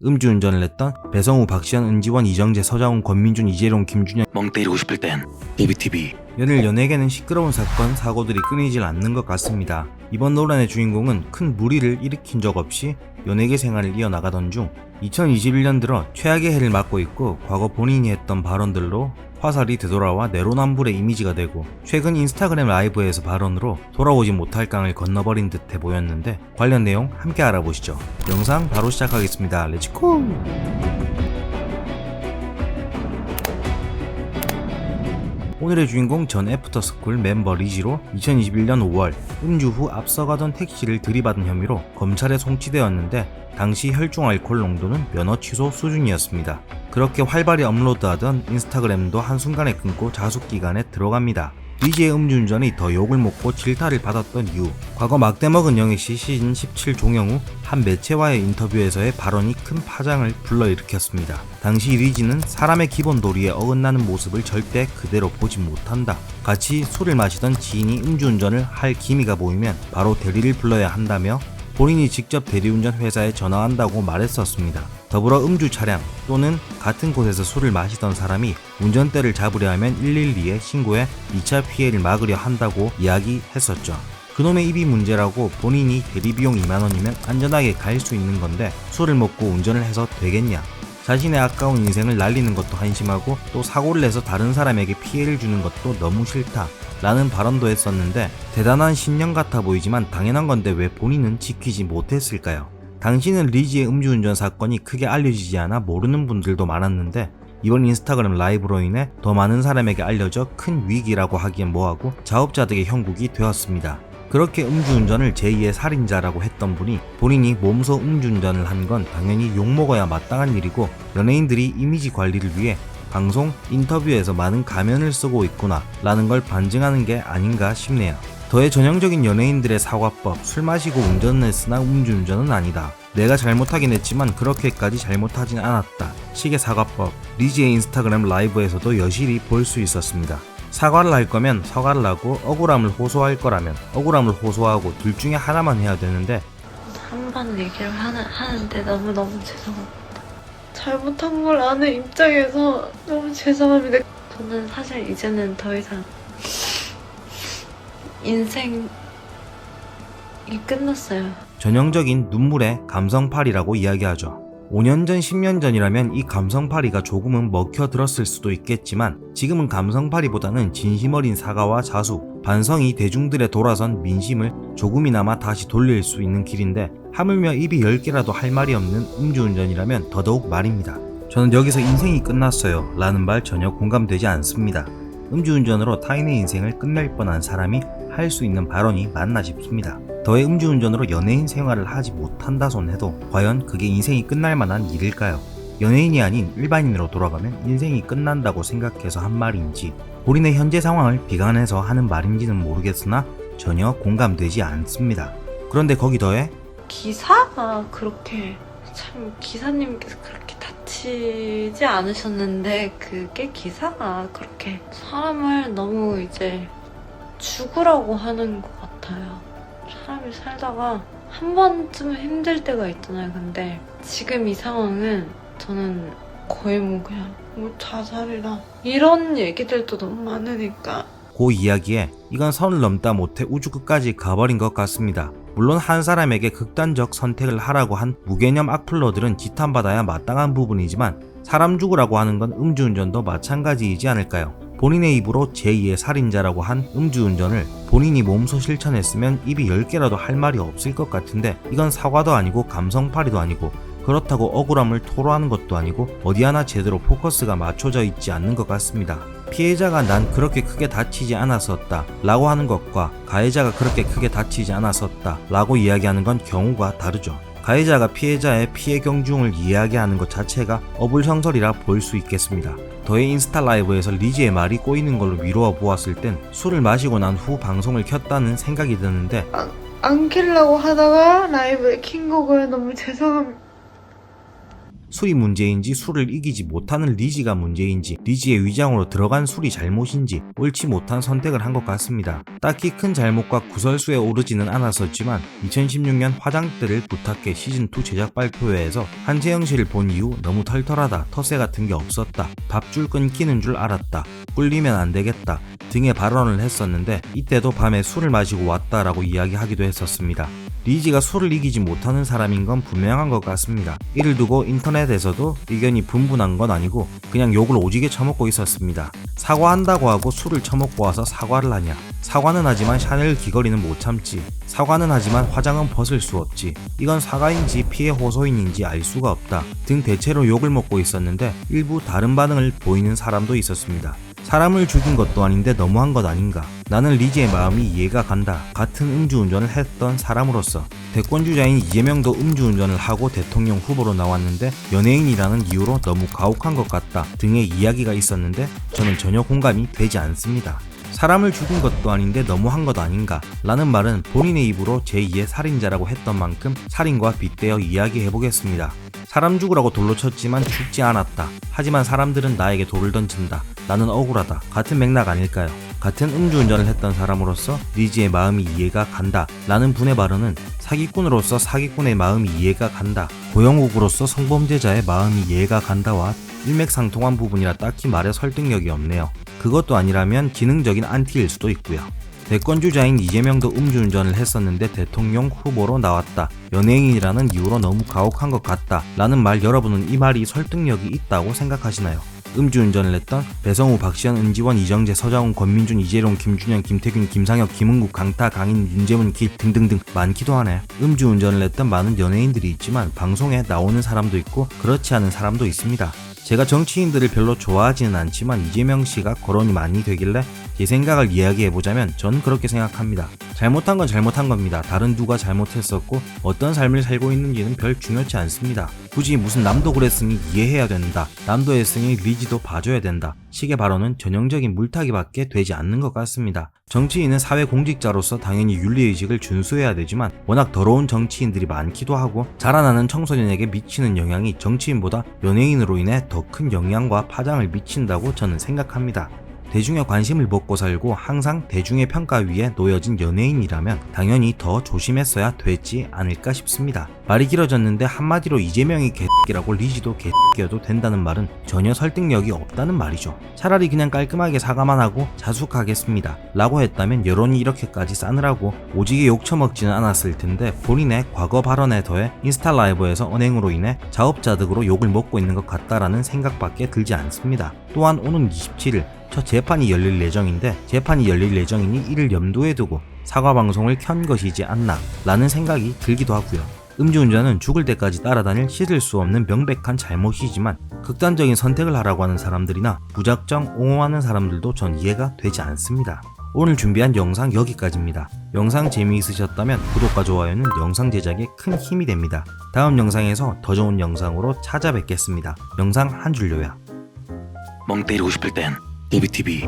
음주운전을 했던 배성우, 박시현, 은지원, 이정재, 서장훈, 권민준, 이재룡, 김준현 멍 때리고 싶을 땐 BBTV. 연일 연예계는 시끄러운 사건, 사고들이 끊이질 않는 것 같습니다. 이번 논란의 주인공은 큰 무리를 일으킨 적 없이 연예계 생활을 이어나가던 중 2021년 들어 최악의 해를 맞고 있고, 과거 본인이 했던 발언들로 화살이 되돌아와 내로남불의 이미지가 되고, 최근 인스타그램 라이브에서 발언으로 돌아오지 못할 강을 건너버린 듯해 보였는데, 관련 내용 함께 알아보시죠. 영상 바로 시작하겠습니다. 렛츠고! 오늘의 주인공 전 애프터스쿨 멤버 리지로 2021년 5월 음주 후 앞서가던 택시를 들이받은 혐의로 검찰에 송치되었는데, 당시 혈중 알코올 농도는 면허 취소 수준이었습니다. 그렇게 활발히 업로드하던 인스타그램도 한순간에 끊고 자숙기간에 들어갑니다. 리지의 음주운전이 더 욕을 먹고 질타를 받았던 이유, 과거 막대먹은 영애씨 시즌 17 종영 후 한 매체와의 인터뷰에서의 발언이 큰 파장을 불러일으켰습니다. 당시 리지는 사람의 기본 도리에 어긋나는 모습을 절대 그대로 보지 못한다. 같이 술을 마시던 지인이 음주운전을 할 기미가 보이면 바로 대리를 불러야 한다며 본인이 직접 대리운전 회사에 전화한다고 말했었습니다. 더불어 음주 차량 또는 같은 곳에서 술을 마시던 사람이 운전대를 잡으려 하면 112에 신고해 2차 피해를 막으려 한다고 이야기했었죠. 그놈의 입이 문제라고. 본인이 대리비용 2만원이면 안전하게 갈 수 있는 건데 술을 먹고 운전을 해서 되겠냐. 자신의 아까운 인생을 날리는 것도 한심하고, 또 사고를 내서 다른 사람에게 피해를 주는 것도 너무 싫다 라는 발언도 했었는데, 대단한 신념 같아 보이지만 당연한 건데 왜 본인은 지키지 못했을까요? 당시는 리지의 음주운전 사건이 크게 알려지지 않아 모르는 분들도 많았는데, 이번 인스타그램 라이브로 인해 더 많은 사람에게 알려져 큰 위기라고 하기엔 뭐하고 자업자득의 형국이 되었습니다. 그렇게 음주운전을 제2의 살인자라고 했던 분이 본인이 몸소 음주운전을 한 건 당연히 욕먹어야 마땅한 일이고, 연예인들이 이미지 관리를 위해 방송, 인터뷰에서 많은 가면을 쓰고 있구나 라는 걸 반증하는 게 아닌가 싶네요. 더해 전형적인 연예인들의 사과법, 술 마시고 운전을 했으나 음주운전은 아니다, 내가 잘못하긴 했지만 그렇게까지 잘못하진 않았다 식의 사과법, 리지의 인스타그램 라이브에서도 여실히 볼 수 있었습니다. 사과를 할 거면 사과를 하고, 억울함을 호소할 거라면 억울함을 호소하고, 둘 중에 하나만 해야 되는데, 한 번 얘기를 하는데 너무너무 죄송합니다. 잘못한 걸 아는 입장에서 너무 죄송합니다. 저는 사실 이제는 더 이상 인생이 끝났어요. 전형적인 눈물의 감성팔이라고 이야기하죠. 5년 전, 10년 전이라면 이 감성팔이가 조금은 먹혀들었을 수도 있겠지만, 지금은 감성팔이보다는 진심 어린 사과와 자숙, 반성이 대중들의 돌아선 민심을 조금이나마 다시 돌릴 수 있는 길인데, 하물며 입이 10개라도 할 말이 없는 음주운전이라면 더더욱 말입니다. 저는 여기서 인생이 끝났어요 라는 말 전혀 공감되지 않습니다. 음주운전으로 타인의 인생을 끝낼 뻔한 사람이 할 수 있는 발언이 맞나 싶습니다. 더해 음주운전으로 연예인 생활을 하지 못한다 손 해도 과연 그게 인생이 끝날 만한 일일까요? 연예인이 아닌 일반인으로 돌아가면 인생이 끝난다고 생각해서 한 말인지, 본인의 현재 상황을 비관해서 하는 말인지는 모르겠으나 전혀 공감되지 않습니다. 그런데 거기 더해 기사가 그렇게, 참 기사님께서 그렇게 다치지 않으셨는데, 그게 기사가 그렇게 사람을 너무 이제 죽으라고 하는 것 같아요. 사람이 살다가 한 번쯤은 힘들 때가 있잖아요. 근데 지금 이 상황은 저는 거의 그냥 자살이라 이런 얘기들도 너무 많으니까. 그 이야기에 이건 선을 넘다 못해 우주 끝까지 가버린 것 같습니다. 물론 한 사람에게 극단적 선택을 하라고 한 무개념 악플러들은 지탄받아야 마땅한 부분이지만, 사람 죽으라고 하는 건 음주운전도 마찬가지이지 않을까요? 본인의 입으로 제2의 살인자라고 한 음주운전을 본인이 몸소 실천했으면 입이 10개라도 할 말이 없을 것 같은데, 이건 사과도 아니고 감성팔이도 아니고, 그렇다고 억울함을 토로하는 것도 아니고, 어디 하나 제대로 포커스가 맞춰져 있지 않는 것 같습니다. 피해자가 난 그렇게 크게 다치지 않았었다 라고 하는 것과 가해자가 그렇게 크게 다치지 않았었다 라고 이야기하는 건 경우가 다르죠. 가해자가 피해자의 피해 경중을 이야기하는 것 자체가 어불성설이라 볼 수 있겠습니다. 더해 인스타 라이브에서 리지의 말이 꼬이는 걸로 미루어 보았을 땐 술을 마시고 난 후 방송을 켰다는 생각이 드는데, 안 켜려고 하다가 라이브에 킨 거고요. 너무 죄송합니다. 술이 문제인지 술을 이기지 못하는 리지가 문제인지 리지의 위장으로 들어간 술이 잘못인지 옳지 못한 선택을 한 것 같습니다. 딱히 큰 잘못과 구설수에 오르지는 않았었지만 2016년 화장대를 부탁해 시즌2 제작 발표회에서 한재영 씨를 본 이후 너무 털털하다, 텃세 같은 게 없었다, 밥줄 끊기는 줄 알았다, 꿀리면 안 되겠다 등의 발언을 했었는데 이때도 밤에 술을 마시고 왔다라고 이야기하기도 했었습니다. 리지가 술을 이기지 못하는 사람인 건 분명한 것 같습니다. 이를 두고 인터넷에서도 의견이 분분한 건 아니고 그냥 욕을 오지게 처먹고 있었습니다. 사과한다고 하고 술을 처먹고 와서 사과를 하냐, 사과는 하지만 샤넬 귀걸이는 못 참지, 사과는 하지만 화장은 벗을 수 없지, 이건 사과인지 피해 호소인인지 알 수가 없다 등 대체로 욕을 먹고 있었는데 일부 다른 반응을 보이는 사람도 있었습니다. 사람을 죽인 것도 아닌데 너무한 것 아닌가. 나는 리지의 마음이 이해가 간다. 같은 음주운전을 했던 사람으로서 대권주자인 이재명도 음주운전을 하고 대통령 후보로 나왔는데 연예인이라는 이유로 너무 가혹한 것 같다 등의 이야기가 있었는데 저는 전혀 공감이 되지 않습니다. 사람을 죽인 것도 아닌데 너무한 것 아닌가 라는 말은 본인의 입으로 제2의 살인자라고 했던 만큼 살인과 빗대어 이야기해보겠습니다. 사람 죽으라고 돌로 쳤지만 죽지 않았다. 하지만 사람들은 나에게 돌을 던진다. 나는 억울하다. 같은 맥락 아닐까요? 같은 음주운전을 했던 사람으로서 리지의 마음이 이해가 간다 라는 분의 발언은 사기꾼으로서 사기꾼의 마음이 이해가 간다, 고영욱으로서 성범죄자의 마음이 이해가 간다와 일맥상통한 부분이라 딱히 말에 설득력이 없네요. 그것도 아니라면 기능적인 안티일 수도 있고요. 대권주자인 이재명도 음주운전을 했었는데 대통령 후보로 나왔다. 연예인이라는 이유로 너무 가혹한 것 같다 라는 말, 여러분은 이 말이 설득력이 있다고 생각하시나요? 음주운전을 했던 배성우, 박시현, 은지원, 이정재, 서장훈, 권민준, 이재룡, 김준현, 김태균, 김상혁, 김은국, 강타, 강인, 윤재문, 길 등등등 많기도 하네. 음주운전을 했던 많은 연예인들이 있지만 방송에 나오는 사람도 있고 그렇지 않은 사람도 있습니다. 제가 정치인들을 별로 좋아하지는 않지만 이재명 씨가 거론이 많이 되길래 제 생각을 이야기해보자면 전 그렇게 생각합니다. 잘못한 건 잘못한 겁니다. 다른 누가 잘못했었고 어떤 삶을 살고 있는지는 별 중요치 않습니다. 굳이 무슨 남도 그랬으니 이해해야 된다, 남도 했으니 리지도 봐줘야 된다 식의 발언은 전형적인 물타기밖에 되지 않는 것 같습니다. 정치인은 사회공직자로서 당연히 윤리의식을 준수해야 되지만 워낙 더러운 정치인들이 많기도 하고 자라나는 청소년에게 미치는 영향이 정치인보다 연예인으로 인해 더 큰 영향과 파장을 미친다고 저는 생각합니다. 대중의 관심을 먹고 살고 항상 대중의 평가 위에 놓여진 연예인이라면 당연히 더 조심했어야 됐지 않을까 싶습니다. 말이 길어졌는데 한마디로 이재명이 개새끼라고 리지도 개새끼여도 된다는 말은 전혀 설득력이 없다는 말이죠. 차라리 그냥 깔끔하게 사과만 하고 자숙하겠습니다 라고 했다면 여론이 이렇게까지 싸늘하고 오지게 욕처먹지는 않았을 텐데 본인의 과거 발언에 더해 인스타 라이브에서 언행으로 인해 자업자득으로 욕을 먹고 있는 것 같다라는 생각밖에 들지 않습니다. 또한 오는 27일 첫 재판이 열릴 예정인데 재판이 열릴 예정이니 이를 염두에 두고 사과 방송을 켠 것이지 않나 라는 생각이 들기도 하고요. 음주운전은 죽을 때까지 따라다닐 씻을 수 없는 명백한 잘못이지만 극단적인 선택을 하라고 하는 사람들이나 무작정 옹호하는 사람들도 전 이해가 되지 않습니다. 오늘 준비한 영상 여기까지입니다. 영상 재미있으셨다면 구독과 좋아요는 영상 제작에 큰 힘이 됩니다. 다음 영상에서 더 좋은 영상으로 찾아뵙겠습니다. 영상 한 줄로야. 멍 때리고 싶을 땐 DBTV.